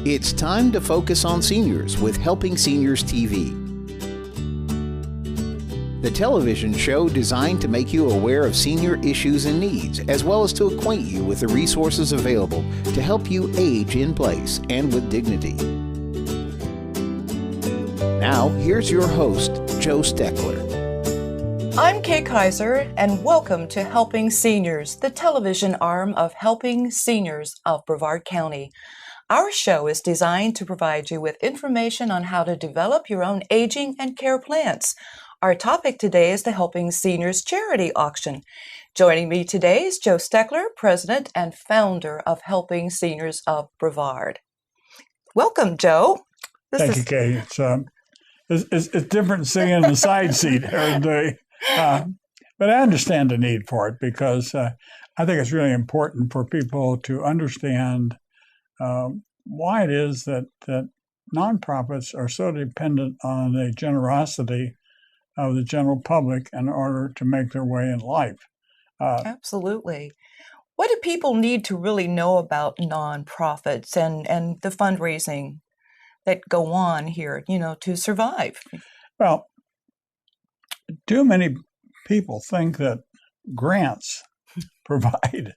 It's time to focus on seniors with Helping Seniors TV. The television show designed to make you aware of senior issues and needs, as well as to acquaint you with the resources available to help you age in place and with dignity. Now, here's your host, Joe Steckler. I'm Kay Kaiser, and welcome to Helping Seniors, the television arm of Helping Seniors of Brevard County. Our show is designed to provide you with information on how to develop your own aging and care plans. Our topic today is the Helping Seniors Charity Auction. Joining me today is Joe Steckler, President and founder of Helping Seniors of Brevard. Welcome, Joe. Thank you, Kay. It's different sitting in the side seat every day. But I understand the need for it because I think it's really important for people to understand why it is that nonprofits are so dependent on the generosity of the general public in order to make their way in life. Absolutely. What do people need to really know about nonprofits and the fundraising that go on here, to survive? Well, too many people think that grants provide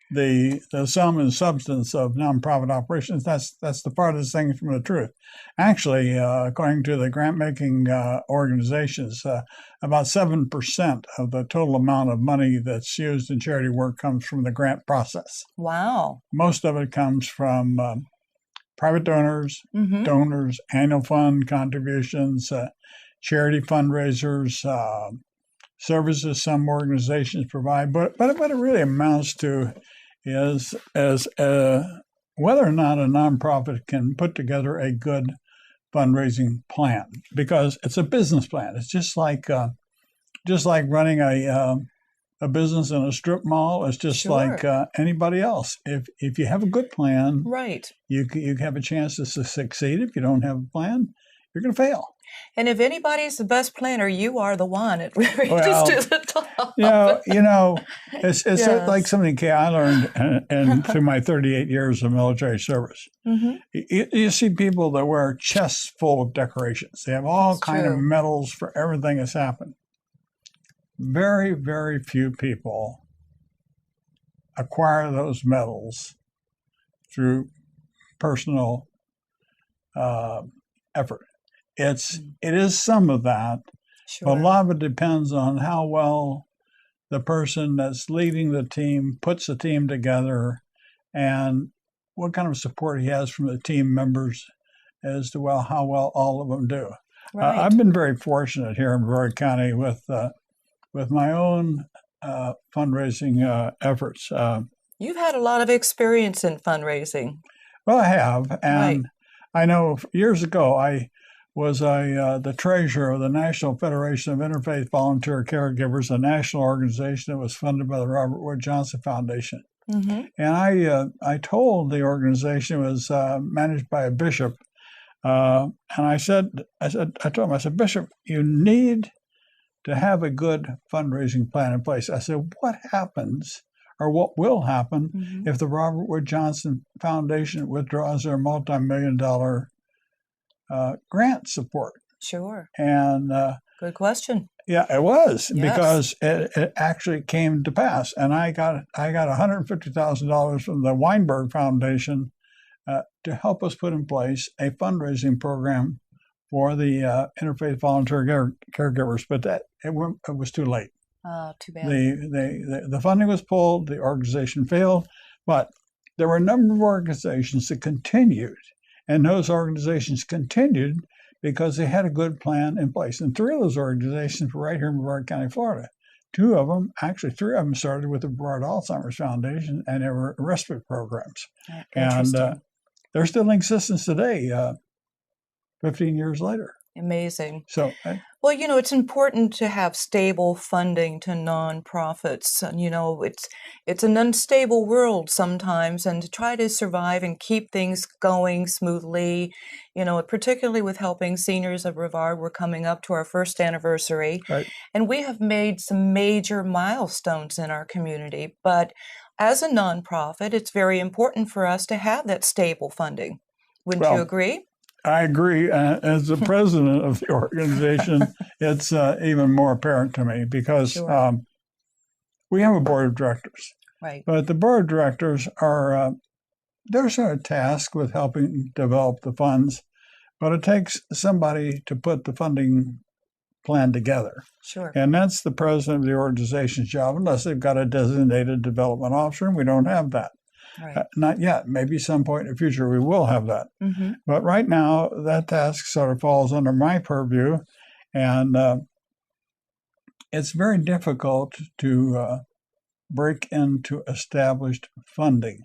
the sum and substance of nonprofit operations. That's the farthest thing from the truth. Actually, according to the grant-making organizations, about 7% of the total amount of money that's used in charity work comes from the grant process. Wow. Most of it comes from private donors, annual fund contributions, charity fundraisers, services some organizations provide. But what it really amounts to is whether or not a nonprofit can put together a good fundraising plan, because it's a business plan. It's just like running a business in a strip mall. It's just like anybody else. If you have a good plan, right, you have a chance to succeed. If you don't have a plan, you're going to fail. And if anybody's the best planner, you are the one. It reaches to the top. It's yes. Like something I learned through my 38 years of military service. You see people that wear chests full of decorations. They have all kinds of medals for everything that's happened. Very, very few people acquire those medals through personal effort. It is some of that, but a lot of it depends on how well the person that's leading the team puts the team together and what kind of support he has from the team members as to how well all of them do. Right. I've been very fortunate here in Brevard County with my own fundraising efforts. You've had a lot of experience in fundraising. Well, I have, and I know years ago I was the treasurer of the National Federation of Interfaith Volunteer Caregivers, a national organization that was funded by the Robert Wood Johnson Foundation. And I told the organization it was managed by a bishop, and I told him, Bishop, you need to have a good fundraising plan in place. I said, what happens or what will happen if the Robert Wood Johnson Foundation withdraws their multi-million-dollar grant support? Sure. And good question. Yeah, it was, because it actually came to pass. And I got $150,000 from the Weinberg Foundation to help us put in place a fundraising program for the interfaith volunteer caregivers, but it was too late. Oh, too bad. The funding was pulled, the organization failed, but there were a number of organizations that continued, and those organizations continued because they had a good plan in place. And three of those organizations were right here in Brevard County, Florida. Three of them started with the Brevard Alzheimer's Foundation, and they were respite programs. And they're still in existence today, 15 years later. Amazing. So, well, it's important to have stable funding to nonprofits. It's an unstable world sometimes, and to try to survive and keep things going smoothly, particularly with Helping Seniors of Brevard, we're coming up to our first anniversary, and we have made some major milestones in our community. But as a nonprofit, it's very important for us to have that stable funding. Wouldn't you agree? I agree. As the president of the organization, it's even more apparent to me because we have a board of directors. Right. But the board of directors are, they're sort of tasked with helping develop the funds, but it takes somebody to put the funding plan together. Sure. And that's the president of the organization's job, unless they've got a designated development officer, and we don't have that. Right. Not yet. Maybe some point in the future we will have that. Mm-hmm. But right now, that task sort of falls under my purview, and it's very difficult to break into established funding.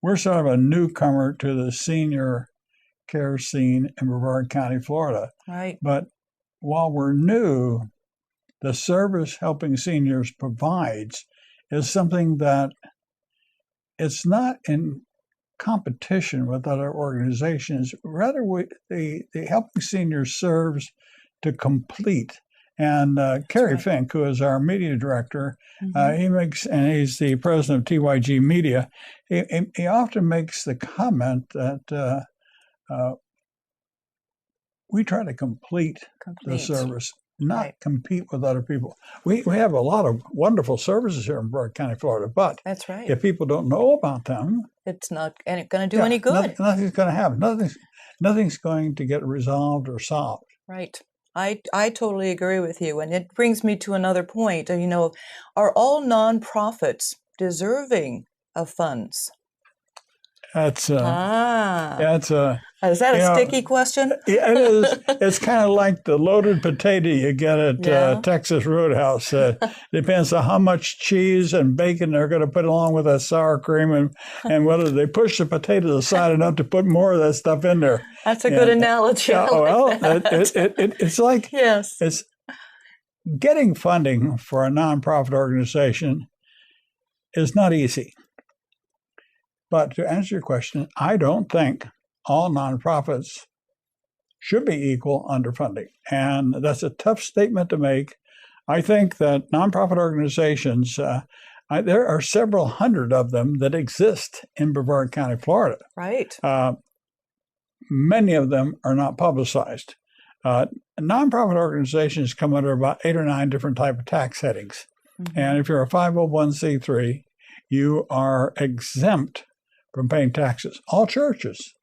We're sort of a newcomer to the senior care scene in Brevard County, Florida. Right. But while we're new, the service helping seniors provides is something that it's not in competition with other organizations. Rather, the helping seniors serves to complete. And Kerry right. Fink, who is our media director, and he's the president of TYG Media, he often makes the comment that we try to complete the service, not compete with other people. We have a lot of wonderful services here in Brevard County, Florida, but that's right. If people don't know about them, it's not going to do any good. Nothing's going to happen. Nothing's going to get resolved or solved. Right. I totally agree with you. And it brings me to another point. Are all nonprofits deserving of funds? Is that a sticky question? It is. It's kind of like the loaded potato you get at Texas Roadhouse. Depends on how much cheese and bacon they're going to put along with that sour cream, and whether they push the potato aside enough to put more of that stuff in there. That's a good analogy. It's like it's getting funding for a nonprofit organization is not easy. But to answer your question, I don't think all nonprofits should be equal underfunding. And that's a tough statement to make. I think that nonprofit organizations, there are several hundred of them that exist in Brevard County, Florida. Right. Many of them are not publicized. Nonprofit organizations come under about 8 or 9 different type of tax headings. Mm-hmm. And if you're a 501c3, you are exempt from paying taxes. All churches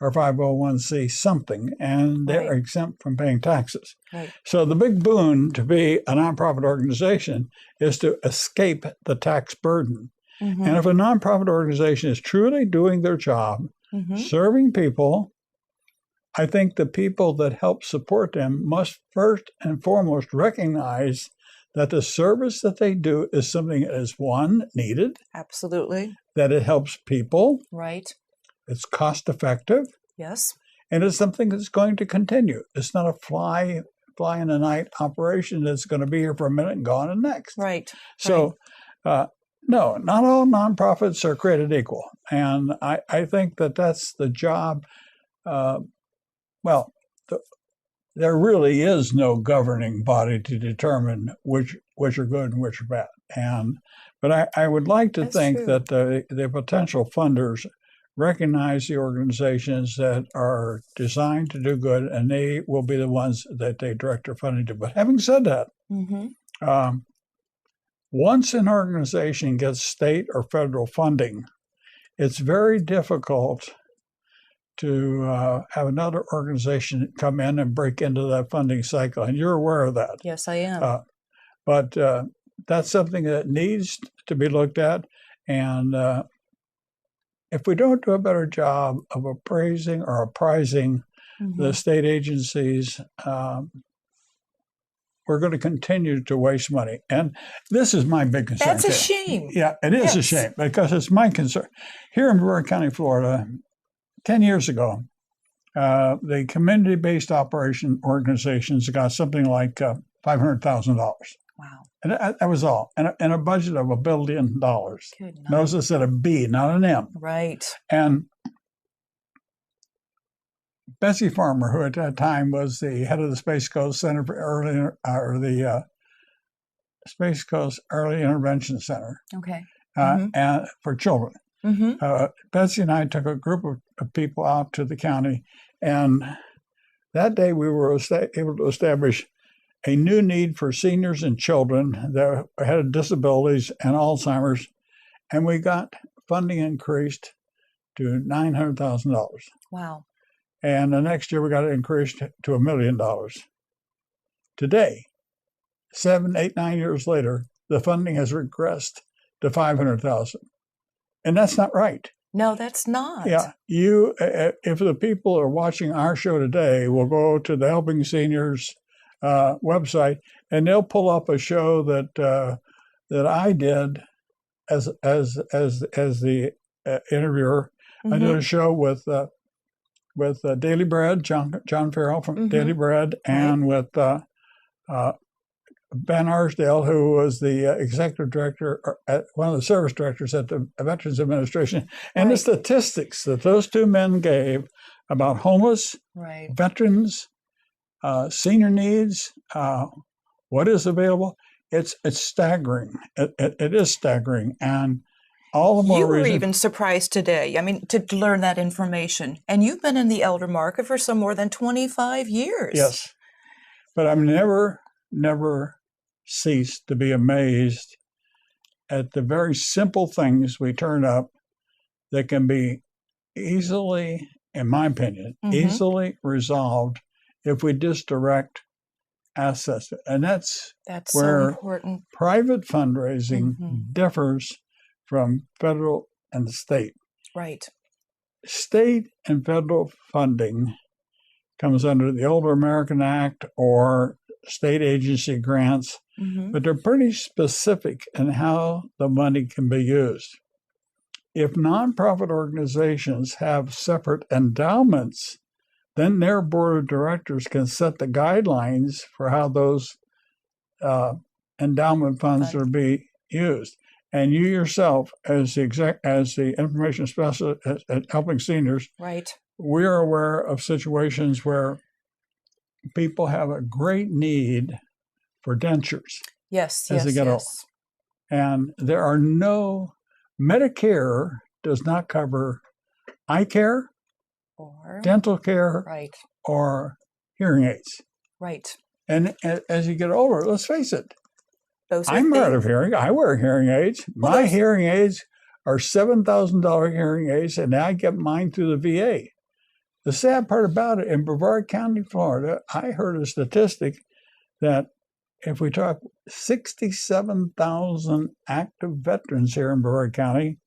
are 501c something, and they're exempt from paying taxes. Right. So the big boon to be a nonprofit organization is to escape the tax burden. Mm-hmm. And if a nonprofit organization is truly doing their job, serving people, I think the people that help support them must first and foremost recognize that the service that they do is something that is, one, needed. Absolutely. That it helps people. Right. It's cost effective. Yes. And it's something that's going to continue. It's not a fly in the night operation that's going to be here for a minute and gone and next. Right. So, no, not all nonprofits are created equal. And I think that that's the job. There really is no governing body to determine which are good and which are bad. But I would like to think that the potential funders recognize the organizations that are designed to do good, and they will be the ones that they direct their funding to. But having said that, once an organization gets state or federal funding, it's very difficult to have another organization come in and break into that funding cycle. And you're aware of that. Yes, I am. But that's something that needs to be looked at. And if we don't do a better job of appraising or apprising the state agencies, we're going to continue to waste money. And this is my big concern. That's a shame. Yeah, it is a shame because it's my concern. Here in Brevard County, Florida, 10 years ago, the community-based operation organizations got something like $500,000. Wow. And that was all. And a budget of $1 billion. Good night. Notice I said a B, not an M. Right. And Betsy Farmer, who at that time was the head of the Space Coast Center for Space Coast Early Intervention Center, okay, and for children. Betsy and I took a group of people out to the county, and that day we were able to establish a new need for seniors and children that had disabilities and Alzheimer's, and we got funding increased to $900,000. Wow. And the next year we got it increased to $1 million. Today, 7, 8, 9 years later, the funding has regressed to $500,000. And that's not right. No, that's not. Yeah. If the people are watching our show today, will go to the Helping Seniors website, and they'll pull up a show that I did as the interviewer. I did a show with Daily Bread, John Farrell from Daily Bread, and with Ben Arsdale, who was the executive director, one of the service directors at the Veterans Administration, and the statistics that those two men gave about homeless, veterans, senior needs, what is available, it's staggering. It is staggering, and all the more reason. You were even surprised today, to learn that information. And you've been in the elder market for some more than 25 years. Yes. But I've never ceased to be amazed at the very simple things we turn up that can be easily, in my opinion, easily resolved if we just direct assets. And that's where so important. Private fundraising differs from federal and state. Right. State and federal funding comes under the Older American Act or state agency grants, but they're pretty specific in how the money can be used. If nonprofit organizations have separate endowments, then their board of directors can set the guidelines for how those endowment funds are being used. And you yourself, as the information specialist at Helping Seniors, we are aware of situations where people have a great need for dentures as they get old. And there are no, Medicare does not cover eye care, or dental care, or hearing aids. Right. And as you get older, let's face it, I'm hard of hearing. I wear hearing aids. My hearing aids are $7,000 hearing aids, and I get mine through the VA. The sad part about it, in Brevard County, Florida, I heard a statistic that if we talk 67,000 active veterans here in Brevard County,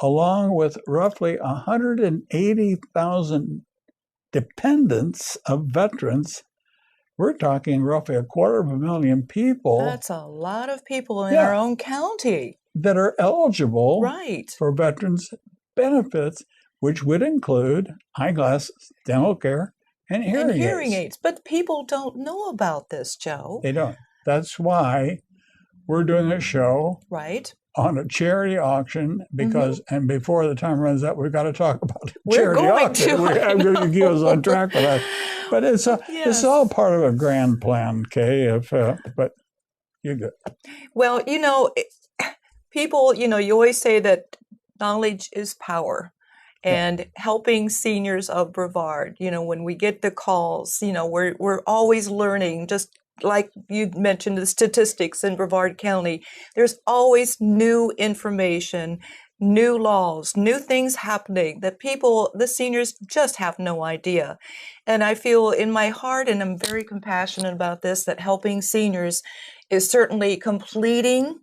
along with roughly 180,000 dependents of veterans, we're talking roughly 250,000 people. That's a lot of people in our own county that are eligible for veterans benefits, which would include eyeglasses, dental care, and hearing aids. But people don't know about this, Joe. They don't. That's why we're doing a show on a charity auction, because, and before the time runs out, we've got to talk about charity auction. I'm going to give us on track for that. But it's all part of a grand plan, Kay. But you're good. Well, people, you always say that knowledge is power. And Helping Seniors of Brevard, when we get the calls, we're always learning, just like you mentioned, the statistics in Brevard County. There's always new information, new laws, new things happening that the seniors just have no idea. And I feel in my heart, and I'm very compassionate about this, that Helping Seniors is certainly completing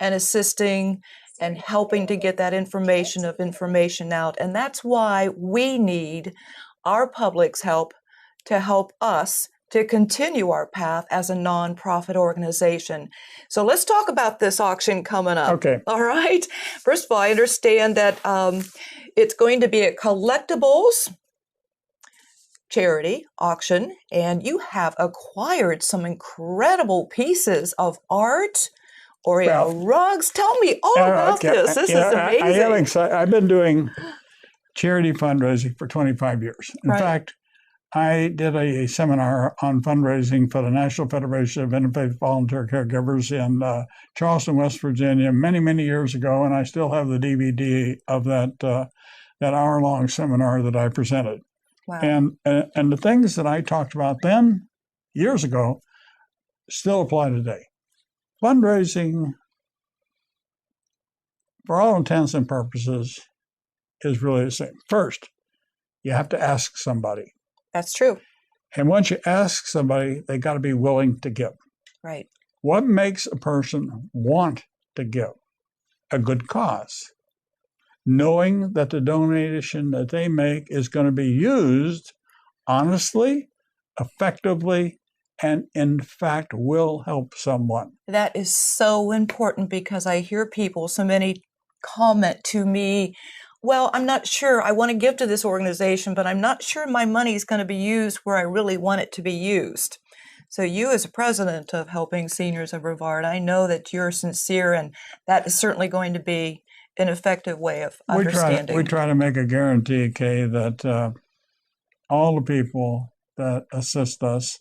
and assisting and helping to get that information out. And that's why we need our public's help to help us to continue our path as a nonprofit organization. So let's talk about this auction coming up. Okay. All right. First of all, I understand that it's going to be a Collectibles charity auction, and you have acquired some incredible pieces of art, Oriental Rugs. Tell me all about this. This is amazing. I am excited. I've been doing charity fundraising for 25 years. In fact, I did a seminar on fundraising for the National Federation of Interfaith Volunteer Caregivers in Charleston, West Virginia, many, many years ago, and I still have the DVD of that hour-long seminar that I presented. Wow. And the things that I talked about then, years ago, still apply today. Fundraising, for all intents and purposes, is really the same. First, you have to ask somebody. That's true. And once you ask somebody, they got to be willing to give. Right. What makes a person want to give? A good cause. Knowing that the donation that they make is going to be used honestly, effectively, and in fact will help someone. That is so important because I hear people, so many comment to me, well, I'm not sure. I want to give to this organization, but I'm not sure my money is going to be used where I really want it to be used. So you as a president of Helping Seniors of Brevard, I know that you're sincere, and that is certainly going to be an effective way of understanding. We try to make a guarantee, Kay, that all the people that assist us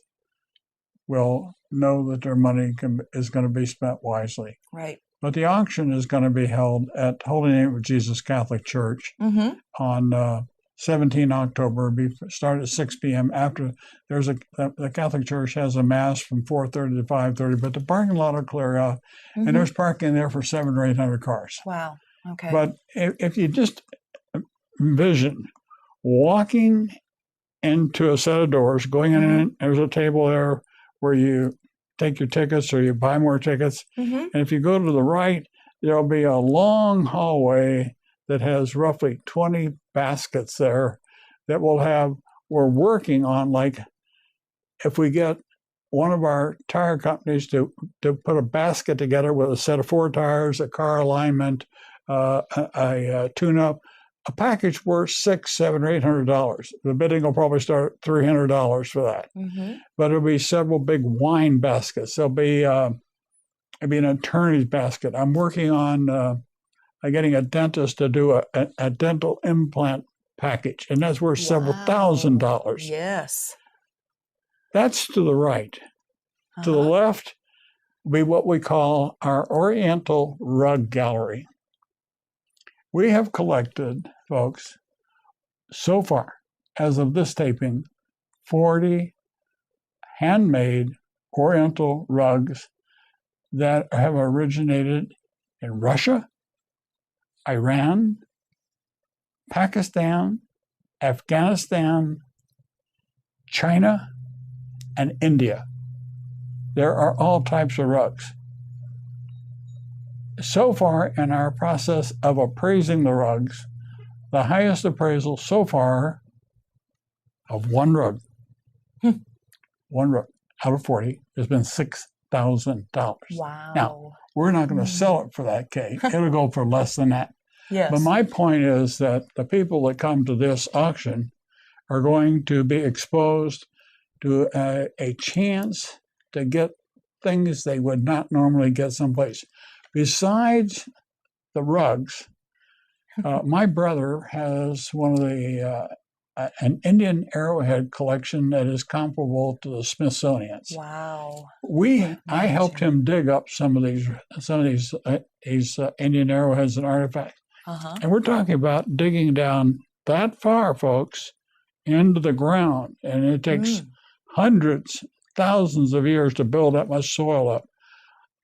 will know that their money is going to be spent wisely. Right. But the auction is going to be held at Holy Name of Jesus Catholic Church on 17 October. Start at 6 p.m. After the Catholic Church has a mass from 4:30 to 5:30, but the parking lot will clear out, and there's parking there for 700 or 800 cars. Wow. Okay. But if you just envision walking into a set of doors, going in, there's a table there where you take your tickets or you buy more tickets. And if you go to the right, there'll be a long hallway that has roughly 20 baskets there that we're working on, like if we get one of our tire companies to put a basket together with a set of 4 tires, a car alignment, a tune-up, a package worth $600, $700, or $800. The bidding will probably start at $300 for that. But there'll be several big wine baskets. There'll be an attorney's basket. I'm working on getting a dentist to do a dental implant package, and that's worth several $1,000s. Yes. That's to the right. To the left will be what we call our Oriental Rug Gallery. We have collected, folks, so far, as of this taping, 40 handmade Oriental rugs that have originated in Russia, Iran, Pakistan, Afghanistan, China, and India. There are all types of rugs. So far in our process of appraising the rugs, the highest appraisal so far of one rug out of 40 has been $6,000. Wow. Now, we're not going to sell it for that, Kay. It'll go for less than that. Yes. But my point is that the people that come to this auction are going to be exposed to a chance to get things they would not normally get someplace. Besides the rugs, my brother has one of an Indian arrowhead collection that is comparable to the Smithsonian's. Wow. I helped him dig up some of these Indian arrowheads and artifacts. And we're talking about digging down that far, folks, into the ground. And it takes hundreds, thousands of years to build that much soil up.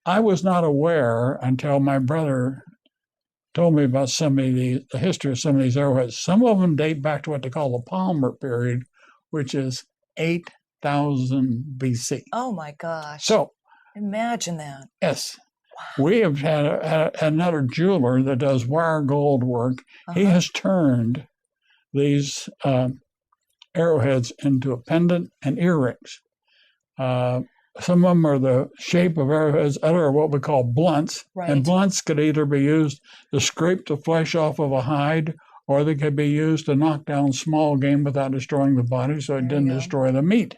I was not aware until my brother told me about the history of some of these arrowheads. Some of them date back to what they call the Palmer period, which is 8,000 BC. Oh my gosh. So imagine that. Yes. Wow. We have had another jeweler that does wire gold work. He has turned these arrowheads into a pendant and earrings. Some of them are the shape of arrowheads, other are what we call blunts. Right. And blunts could either be used to scrape the flesh off of a hide, or they could be used to knock down small game without destroying the body, so it didn't destroy the meat.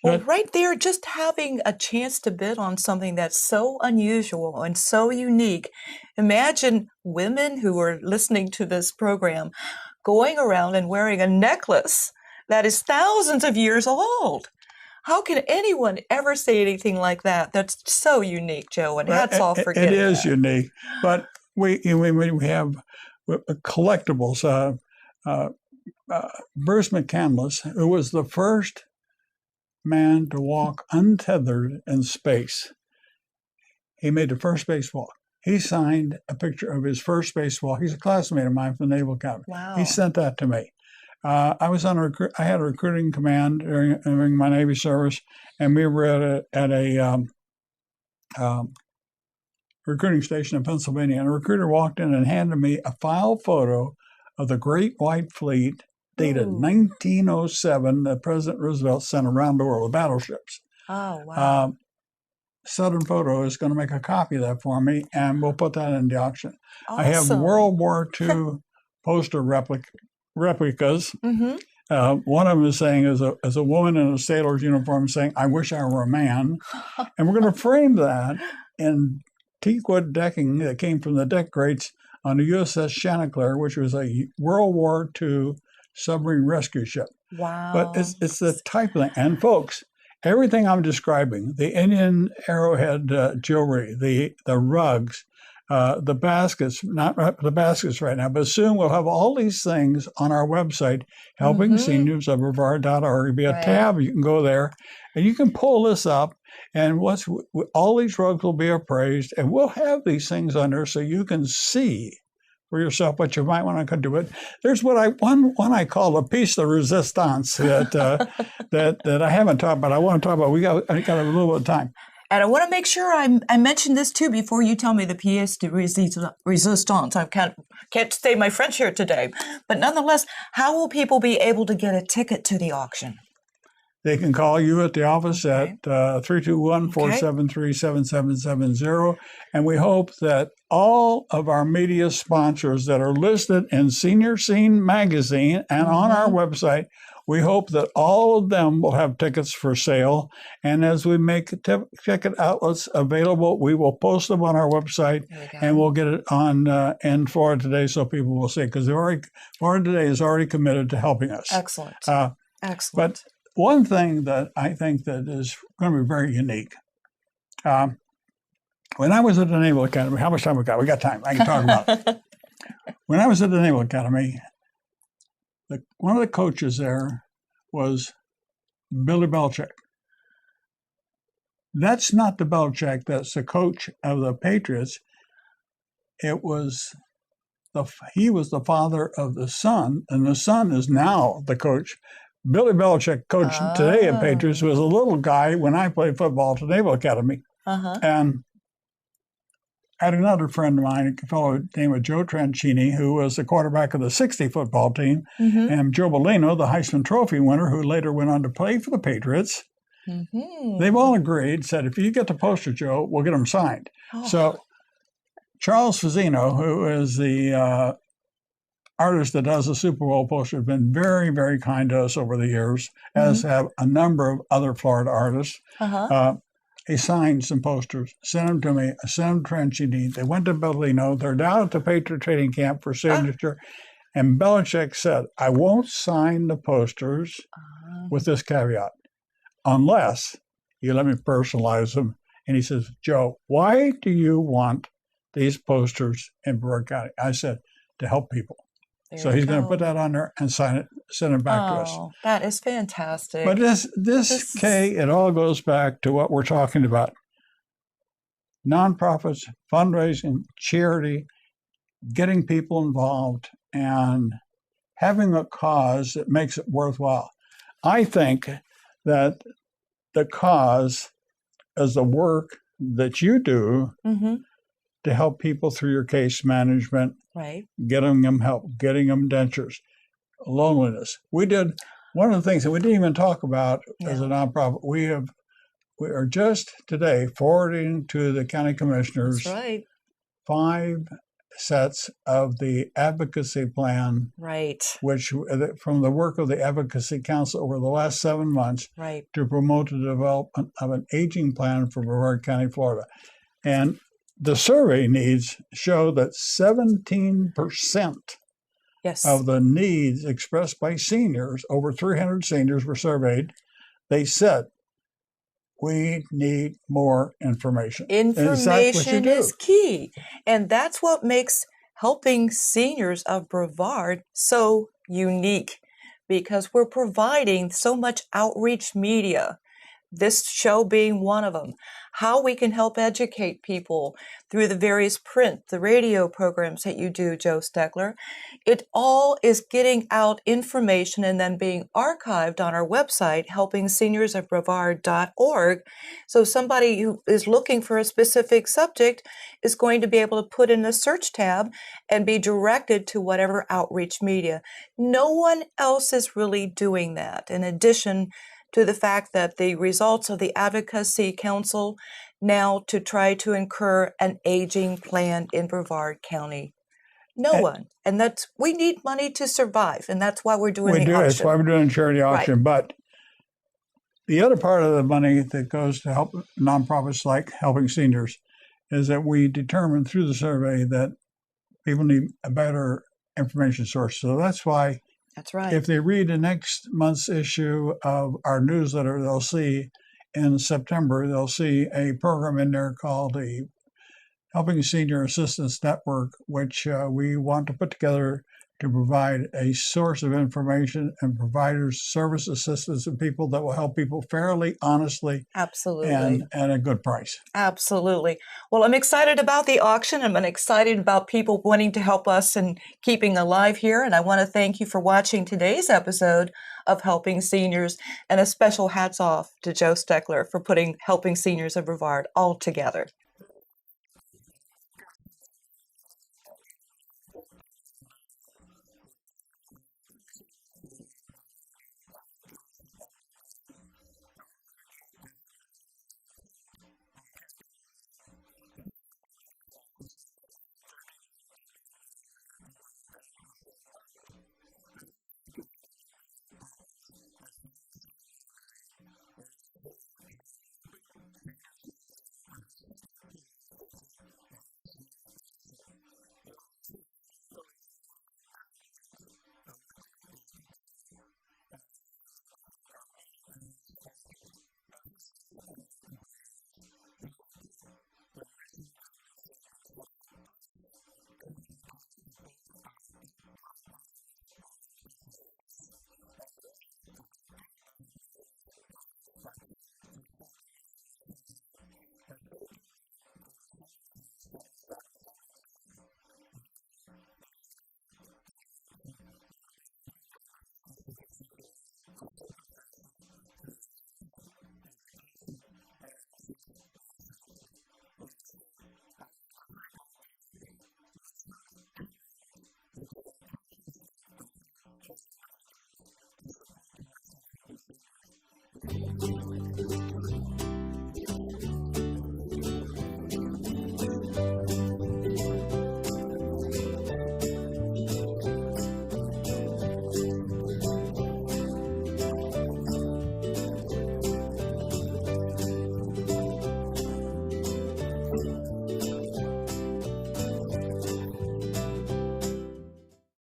Well, right there, just having a chance to bid on something that's so unusual and so unique. Imagine women who are listening to this program going around and wearing a necklace that is thousands of years old. How can anyone ever say anything like that? That's so unique, Joe, and hats off for getting it is that. unique, but we have collectibles. Bruce McCandless, who was the first man to walk untethered in space. He made the first spacewalk. He signed a picture of his first spacewalk. He's a classmate of mine from the Naval Academy. Wow. He sent that to me. I had a recruiting command during my Navy service, and we were at a recruiting station in Pennsylvania. And a recruiter walked in and handed me a file photo of the Great White Fleet, dated 1907, that President Roosevelt sent around the world with battleships. Oh, wow. Southern Photo is going to make a copy of that for me, and we'll put that in the auction. Awesome. I have World War II poster replicas. Mm-hmm. One of them is saying, as a woman in a sailor's uniform, saying, "I wish I were a man." And we're going to frame that in teakwood decking that came from the deck grates on the USS Chanticleer, which was a World War II submarine rescue ship. Wow. But it's the type of thing. And folks, everything I'm describing, the Indian arrowhead jewelry, the rugs, the baskets, not the baskets right now, but soon we'll have all these things on our website, helping seniors of Brevard.org. There'll be a tab, you can go there, and you can pull this up, and all these rugs will be appraised, and we'll have these things on there so you can see for yourself what you might want to do. But there's one I call a piece de resistance that I haven't talked about. I want to talk about. I got a little bit of time. And I want to make sure I mention this too before you tell me the pièce de résistance. I can't say my French here today. But nonetheless, how will people be able to get a ticket to the auction? They can call you at the office at 321-473-7770. And we hope that all of our media sponsors that are listed in Senior Scene magazine and on our website, we hope that all of them will have tickets for sale. And as we make ticket outlets available, we will post them on our website, and we'll get it on in Florida Today so people will see it, because Florida Today is already committed to helping us. Excellent. Excellent. But one thing that I think that is going to be very unique, when I was at the Naval Academy, how much time we got? We got time. I can talk about it. When I was at the Naval Academy, one of the coaches there was Billy Belichick. That's not the Belichick that's the coach of the Patriots. He was the father of the son, and the son is now the coach. Billy Belichick, coach today at Patriots, was a little guy when I played football at the Naval Academy. And I had another friend of mine, a fellow named Joe Tranchini, who was the quarterback of the 60 football team, and Joe Bellino, the Heisman Trophy winner, who later went on to play for the Patriots. They've all agreed, said, if you get the poster, Joe, we'll get them signed. So Charles Fazzino, who is the artist that does the Super Bowl poster, has been very, very kind to us over the years, as have a number of other Florida artists. He signed some posters, sent them to me, I sent them to Tranchini. They went to Bellino. They're down at the Patriot Training Camp for signature. And Belichick said, I won't sign the posters with this caveat, unless you let me personalize them. And he says, Joe, why do you want these posters in Brevard County? I said, to help people. So he's going to put that on there and sign it, send it back to us. That is fantastic. But this Kay, it all goes back to what we're talking about. Nonprofits, fundraising, charity, getting people involved, and having a cause that makes it worthwhile. I think that the cause is the work that you do to help people through your case management, getting them help, getting them dentures, loneliness. We did one of the things that we didn't even talk about as a nonprofit. We are just today forwarding to the county commissioners 5 sets of the advocacy plan, which from the work of the Advocacy Council over the last 7 months to promote the development of an aging plan for Brevard County, Florida. And the survey needs show that 17% Yes. of the needs expressed by seniors. Over 300 seniors were surveyed. They said, we need more information. Information is key. And that's what makes Helping Seniors of Brevard so unique, because we're providing so much outreach media, this show being one of them, how we can help educate people through the various print, the radio programs that you do, Joe Steckler. It all is getting out information and then being archived on our website, helpingseniorsofbrevard.org. So somebody who is looking for a specific subject is going to be able to put in a search tab and be directed to whatever outreach media. No one else is really doing that. In addition to the fact that the results of the Advocacy Council now to try to incur an aging plan in Brevard County. No one. And we need money to survive, and that's why we're doing the auction. That's why we're doing a charity auction. Right. But the other part of the money that goes to help nonprofits like Helping Seniors is that we determined through the survey that people need a better information source. So that's why that's right. If they read the next month's issue of our newsletter, they'll see in September, they'll see a program in there called the Helping Senior Assistance Network, which we want to put together to provide a source of information and providers, service assistance, and people that will help people fairly, honestly, absolutely, and at a good price. Absolutely. Well, I'm excited about the auction. I'm excited about people wanting to help us and keeping alive here. And I want to thank you for watching today's episode of Helping Seniors, and a special hats off to Joe Steckler for putting Helping Seniors of Brevard all together.